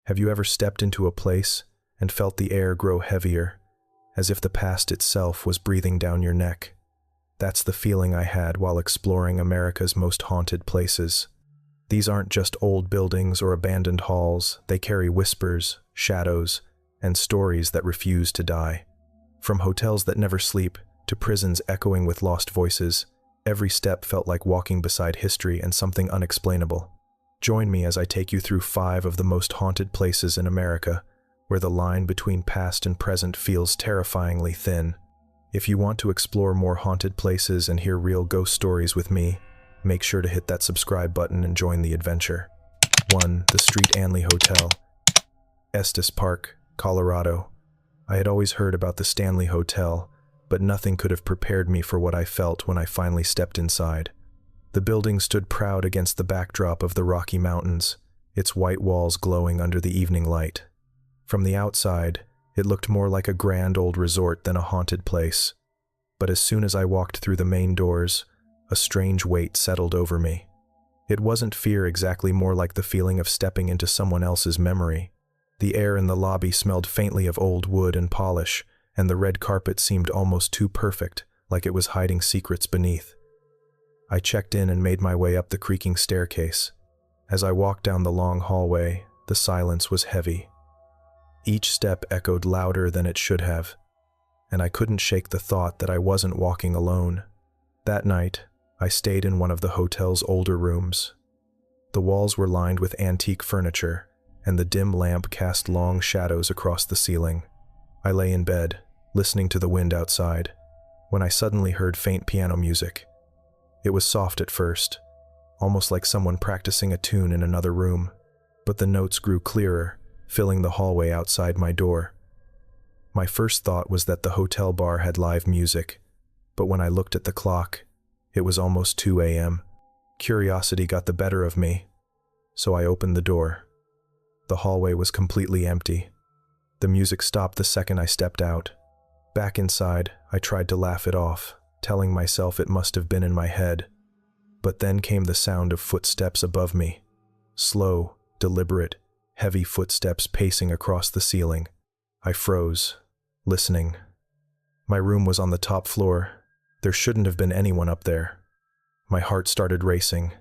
Have you ever stepped into a place and felt the air grow heavier, as if the past itself was breathing down your neck? That's the feeling I had while exploring America's most haunted places. These aren't just old buildings or abandoned halls, they carry whispers, shadows, and stories that refuse to die. From hotels that never sleep to prisons echoing with lost voices, every step felt like walking beside history and something unexplainable. Join me as I take you through 5 of the most haunted places in America, where the line between past and present feels terrifyingly thin. If you want to explore more haunted places and hear real ghost stories with me, make sure to hit that subscribe button and join the adventure. 1. The Street Anley Hotel, Estes Park, Colorado. I had always heard about the Stanley Hotel, but nothing could have prepared me for what I felt when I finally stepped inside. The building stood proud against the backdrop of the Rocky Mountains, its white walls glowing under the evening light. From the outside, it looked more like a grand old resort than a haunted place. But as soon as I walked through the main doors, a strange weight settled over me. It wasn't fear exactly, more like the feeling of stepping into someone else's memory. The air in the lobby smelled faintly of old wood and polish, and the red carpet seemed almost too perfect, like it was hiding secrets beneath. I checked in and made my way up the creaking staircase. As I walked down the long hallway, the silence was heavy. Each step echoed louder than it should have, and I couldn't shake the thought that I wasn't walking alone. That night, I stayed in one of the hotel's older rooms. The walls were lined with antique furniture, and the dim lamp cast long shadows across the ceiling. I lay in bed, listening to the wind outside, when I suddenly heard faint piano music. It was soft at first, almost like someone practicing a tune in another room, but the notes grew clearer, filling the hallway outside my door. My first thought was that the hotel bar had live music, but when I looked at the clock, it was almost 2 a.m. Curiosity got the better of me, so I opened the door. The hallway was completely empty. The music stopped the second I stepped out. Back inside, I tried to laugh it off, telling myself it must have been in my head. But then came the sound of footsteps above me. Slow, deliberate, heavy footsteps pacing across the ceiling. I froze, listening. My room was on the top floor. There shouldn't have been anyone up there. My heart started racing,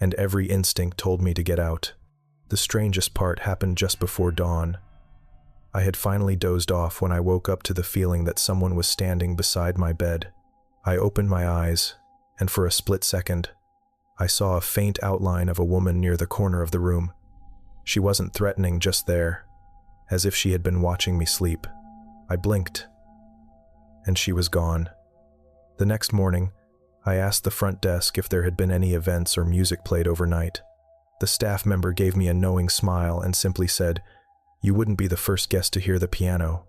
and every instinct told me to get out. The strangest part happened just before dawn. I had finally dozed off when I woke up to the feeling that someone was standing beside my bed. I opened my eyes, and for a split second, I saw a faint outline of a woman near the corner of the room. She wasn't threatening, just there, as if she had been watching me sleep. I blinked, and she was gone. The next morning, I asked the front desk if there had been any events or music played overnight. The staff member gave me a knowing smile and simply said, "You wouldn't be the first guest to hear the piano."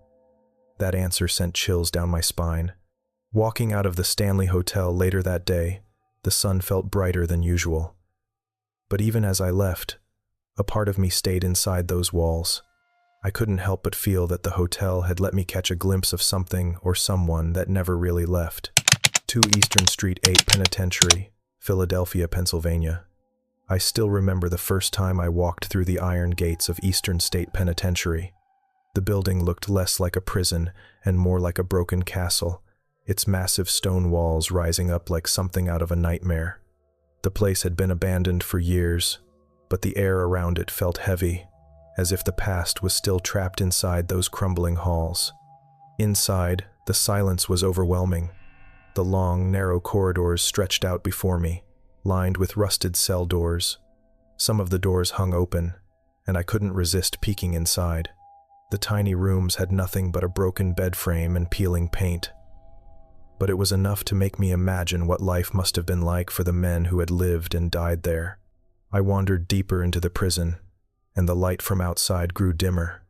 That answer sent chills down my spine. Walking out of the Stanley Hotel later that day, the sun felt brighter than usual. But even as I left, a part of me stayed inside those walls. I couldn't help but feel that the hotel had let me catch a glimpse of something or someone that never really left. 2 Eastern Street 8 Penitentiary, Philadelphia, Pennsylvania. I still remember the first time I walked through the iron gates of Eastern State Penitentiary. The building looked less like a prison and more like a broken castle, its massive stone walls rising up like something out of a nightmare. The place had been abandoned for years, but the air around it felt heavy, as if the past was still trapped inside those crumbling halls. Inside, the silence was overwhelming. The long, narrow corridors stretched out before me, lined with rusted cell doors. Some of the doors hung open, and I couldn't resist peeking inside. The tiny rooms had nothing but a broken bed frame and peeling paint. But it was enough to make me imagine what life must have been like for the men who had lived and died there. I wandered deeper into the prison, and the light from outside grew dimmer.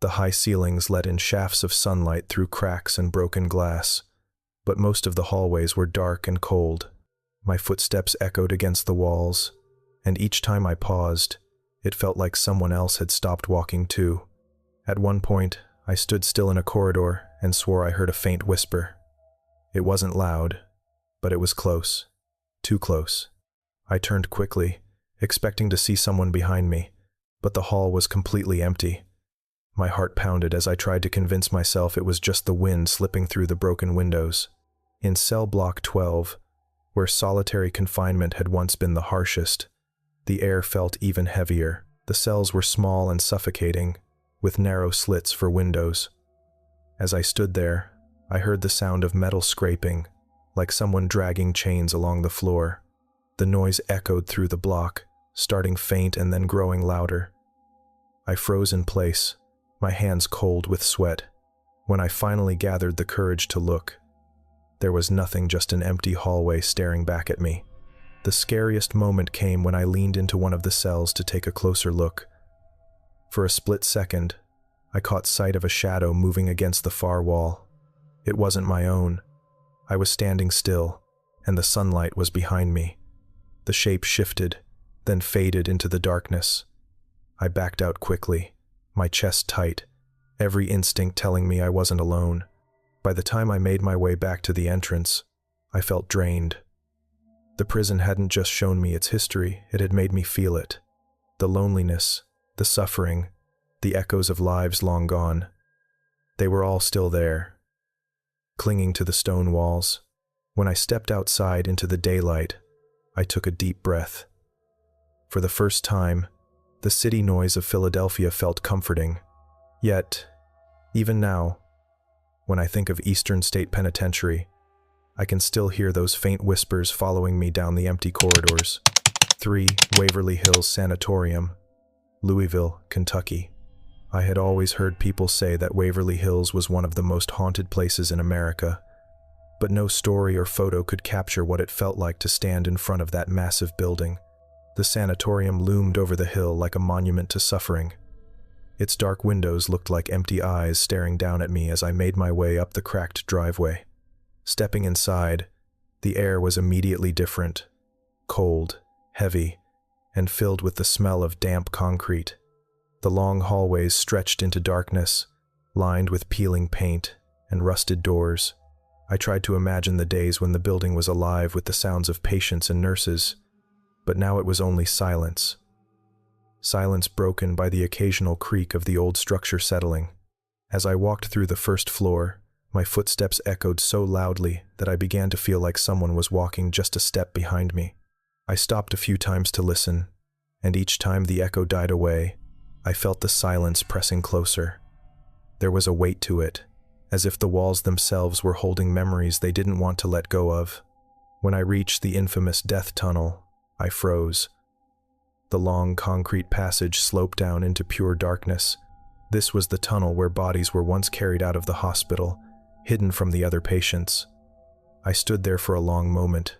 The high ceilings let in shafts of sunlight through cracks and broken glass, but most of the hallways were dark and cold. My footsteps echoed against the walls, and each time I paused, it felt like someone else had stopped walking too. At one point, I stood still in a corridor and swore I heard a faint whisper. It wasn't loud, but it was close. Too close. I turned quickly, expecting to see someone behind me, but the hall was completely empty. My heart pounded as I tried to convince myself it was just the wind slipping through the broken windows. In cell block 12, where solitary confinement had once been the harshest, the air felt even heavier. The cells were small and suffocating, with narrow slits for windows. As I stood there, I heard the sound of metal scraping, like someone dragging chains along the floor. The noise echoed through the block, starting faint and then growing louder. I froze in place, my hands cold with sweat. When I finally gathered the courage to look, there was nothing, just an empty hallway staring back at me. The scariest moment came when I leaned into one of the cells to take a closer look. For a split second, I caught sight of a shadow moving against the far wall. It wasn't my own. I was standing still, and the sunlight was behind me. The shape shifted, then faded into the darkness. I backed out quickly, my chest tight, every instinct telling me I wasn't alone. By the time I made my way back to the entrance, I felt drained. The prison hadn't just shown me its history, it had made me feel it. The loneliness, the suffering, the echoes of lives long gone. They were all still there, clinging to the stone walls. When I stepped outside into the daylight, I took a deep breath. For the first time, the city noise of Philadelphia felt comforting. Yet, even now, when I think of Eastern State Penitentiary, I can still hear those faint whispers following me down the empty corridors. 3 Waverly Hills Sanatorium, Louisville, Kentucky. I had always heard people say that Waverly Hills was one of the most haunted places in America, but no story or photo could capture what it felt like to stand in front of that massive building. The sanatorium loomed over the hill like a monument to suffering. Its dark windows looked like empty eyes staring down at me as I made my way up the cracked driveway. Stepping inside, the air was immediately different, cold, heavy, and filled with the smell of damp concrete. The long hallways stretched into darkness, lined with peeling paint and rusted doors. I tried to imagine the days when the building was alive with the sounds of patients and nurses, but now it was only silence. Silence broken by the occasional creak of the old structure settling. As I walked through the first floor, my footsteps echoed so loudly that I began to feel like someone was walking just a step behind me. I stopped a few times to listen, and each time the echo died away, I felt the silence pressing closer. There was a weight to it, as if the walls themselves were holding memories they didn't want to let go of. When I reached the infamous death tunnel, I froze. The long concrete passage sloped down into pure darkness. This was the tunnel where bodies were once carried out of the hospital, hidden from the other patients. I stood there for a long moment,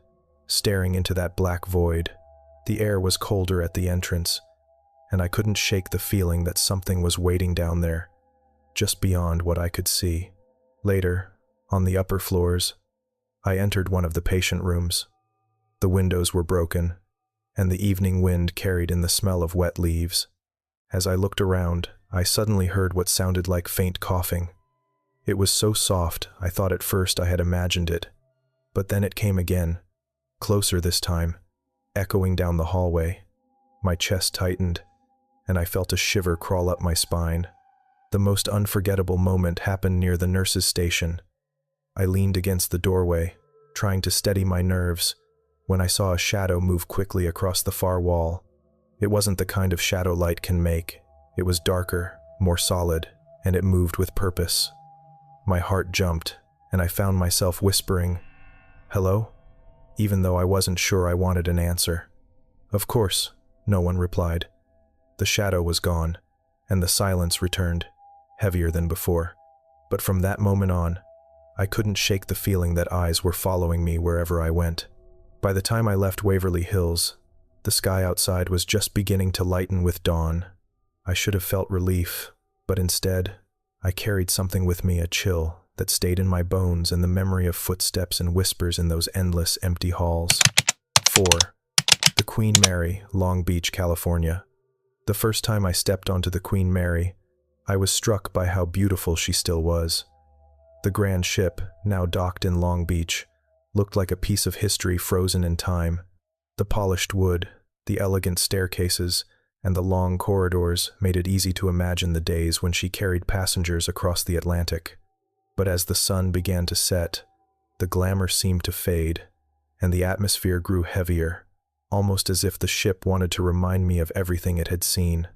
staring into that black void. The air was colder at the entrance, and I couldn't shake the feeling that something was waiting down there, just beyond what I could see. Later, on the upper floors, I entered one of the patient rooms. The windows were broken, and the evening wind carried in the smell of wet leaves. As I looked around, I suddenly heard what sounded like faint coughing. It was so soft, I thought at first I had imagined it. But then it came again, closer this time, echoing down the hallway. My chest tightened, and I felt a shiver crawl up my spine. The most unforgettable moment happened near the nurse's station. I leaned against the doorway, trying to steady my nerves, when I saw a shadow move quickly across the far wall. It wasn't the kind of shadow light can make. It was darker, more solid, and it moved with purpose. My heart jumped, and I found myself whispering, "Hello?" even though I wasn't sure I wanted an answer. "Of course," no one replied. The shadow was gone, and the silence returned, heavier than before. But from that moment on, I couldn't shake the feeling that eyes were following me wherever I went. By the time I left Waverly Hills, the sky outside was just beginning to lighten with dawn. I should have felt relief, but instead, I carried something with me, a chill that stayed in my bones and the memory of footsteps and whispers in those endless empty halls. 4. The Queen Mary, Long Beach, California. The first time I stepped onto the Queen Mary, I was struck by how beautiful she still was. The grand ship, now docked in Long Beach, looked like a piece of history frozen in time. The polished wood, the elegant staircases, and the long corridors made it easy to imagine the days when she carried passengers across the Atlantic. But as the sun began to set, the glamour seemed to fade, and the atmosphere grew heavier, almost as if the ship wanted to remind me of everything it had seen.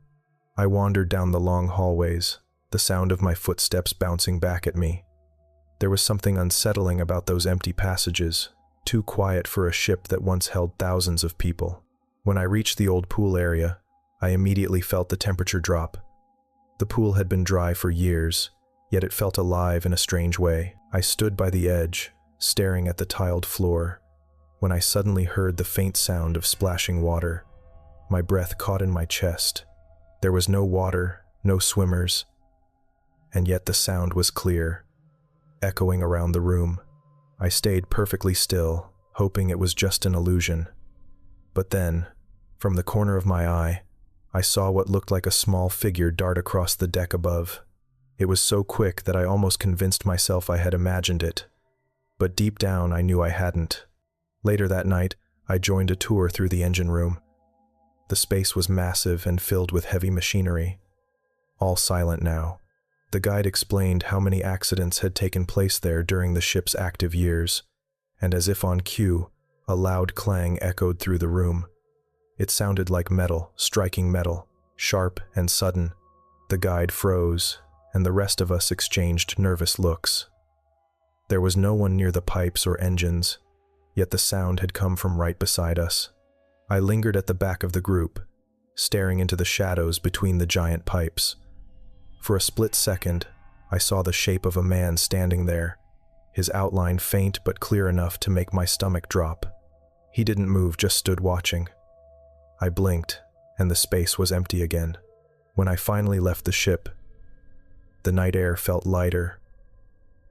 I wandered down the long hallways, the sound of my footsteps bouncing back at me. There was something unsettling about those empty passages, too quiet for a ship that once held thousands of people. When I reached the old pool area, I immediately felt the temperature drop. The pool had been dry for years, yet it felt alive in a strange way. I stood by the edge, staring at the tiled floor, when I suddenly heard the faint sound of splashing water. My breath caught in my chest. There was no water, no swimmers, and yet the sound was clear, echoing around the room. I stayed perfectly still, hoping it was just an illusion. But then, from the corner of my eye, I saw what looked like a small figure dart across the deck above. It was so quick that I almost convinced myself I had imagined it. But deep down, I knew I hadn't. Later that night, I joined a tour through the engine room. The space was massive and filled with heavy machinery. All silent now. The guide explained how many accidents had taken place there during the ship's active years, and as if on cue, a loud clang echoed through the room. It sounded like metal striking metal, sharp and sudden. The guide froze, and the rest of us exchanged nervous looks. There was no one near the pipes or engines, yet the sound had come from right beside us. I lingered at the back of the group, staring into the shadows between the giant pipes. For a split second, I saw the shape of a man standing there, his outline faint but clear enough to make my stomach drop. He didn't move, just stood watching. I blinked, and the space was empty again. When I finally left the ship, the night air felt lighter,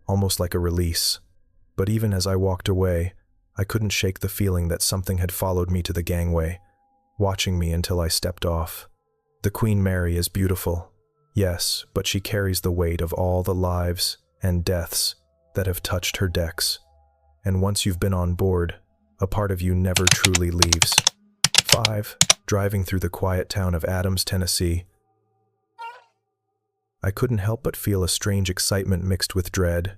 almost like a release. But even as I walked away, I couldn't shake the feeling that something had followed me to the gangway, watching me until I stepped off. The Queen Mary is beautiful, yes, but she carries the weight of all the lives and deaths that have touched her decks. And once you've been on board, a part of you never truly leaves. 5. Driving through the quiet town of Adams, Tennessee, I couldn't help but feel a strange excitement mixed with dread.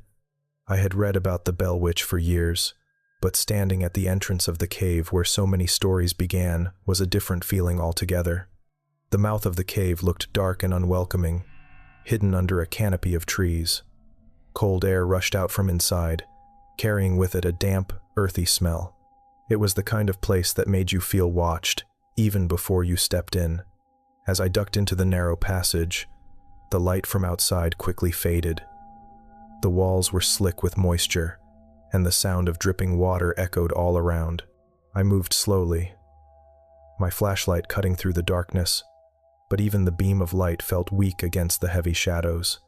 I had read about the Bell Witch for years, but standing at the entrance of the cave where so many stories began was a different feeling altogether. The mouth of the cave looked dark and unwelcoming, hidden under a canopy of trees. Cold air rushed out from inside, carrying with it a damp, earthy smell. It was the kind of place that made you feel watched, even before you stepped in. As I ducked into the narrow passage, the light from outside quickly faded. The walls were slick with moisture, and the sound of dripping water echoed all around. I moved slowly, my flashlight cutting through the darkness, but even the beam of light felt weak against the heavy shadows.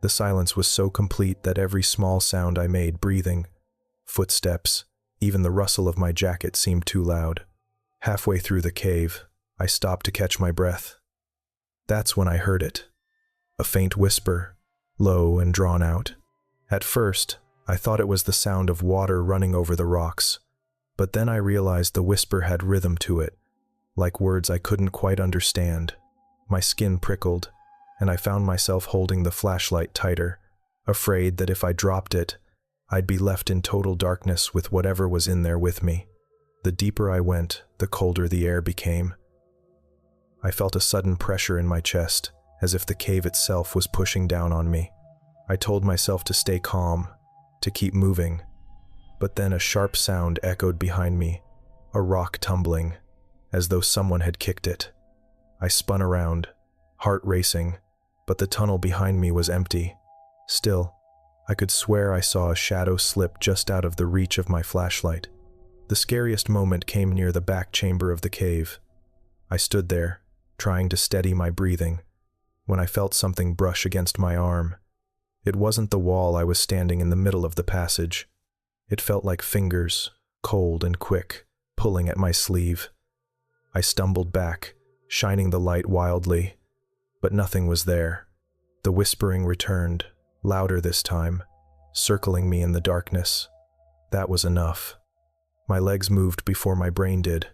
The silence was so complete that every small sound I made, breathing, footsteps, even the rustle of my jacket seemed too loud. Halfway through the cave, I stopped to catch my breath. That's when I heard it. A faint whisper, low and drawn out. At first, I thought it was the sound of water running over the rocks, but then I realized the whisper had rhythm to it, like words I couldn't quite understand. My skin prickled, and I found myself holding the flashlight tighter, afraid that if I dropped it, I'd be left in total darkness with whatever was in there with me. The deeper I went, the colder the air became. I felt a sudden pressure in my chest, as if the cave itself was pushing down on me. I told myself to stay calm, to keep moving, but then a sharp sound echoed behind me, a rock tumbling, as though someone had kicked it. I spun around, heart racing, but the tunnel behind me was empty. Still, I could swear I saw a shadow slip just out of the reach of my flashlight. The scariest moment came near the back chamber of the cave. I stood there, trying to steady my breathing, when I felt something brush against my arm. It wasn't the wall. I was standing in the middle of the passage. It felt like fingers, cold and quick, pulling at my sleeve. I stumbled back, shining the light wildly, but nothing was there. The whispering returned, louder this time, circling me in the darkness. That was enough. My legs moved before my brain did.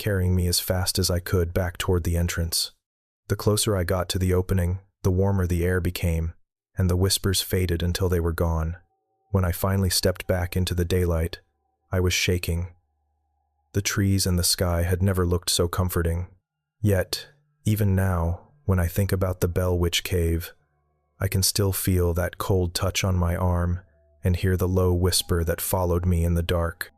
carrying me as fast as I could back toward the entrance. The closer I got to the opening, the warmer the air became, and the whispers faded until they were gone. When I finally stepped back into the daylight, I was shaking. The trees and the sky had never looked so comforting. Yet, even now, when I think about the Bell Witch Cave, I can still feel that cold touch on my arm and hear the low whisper that followed me in the dark.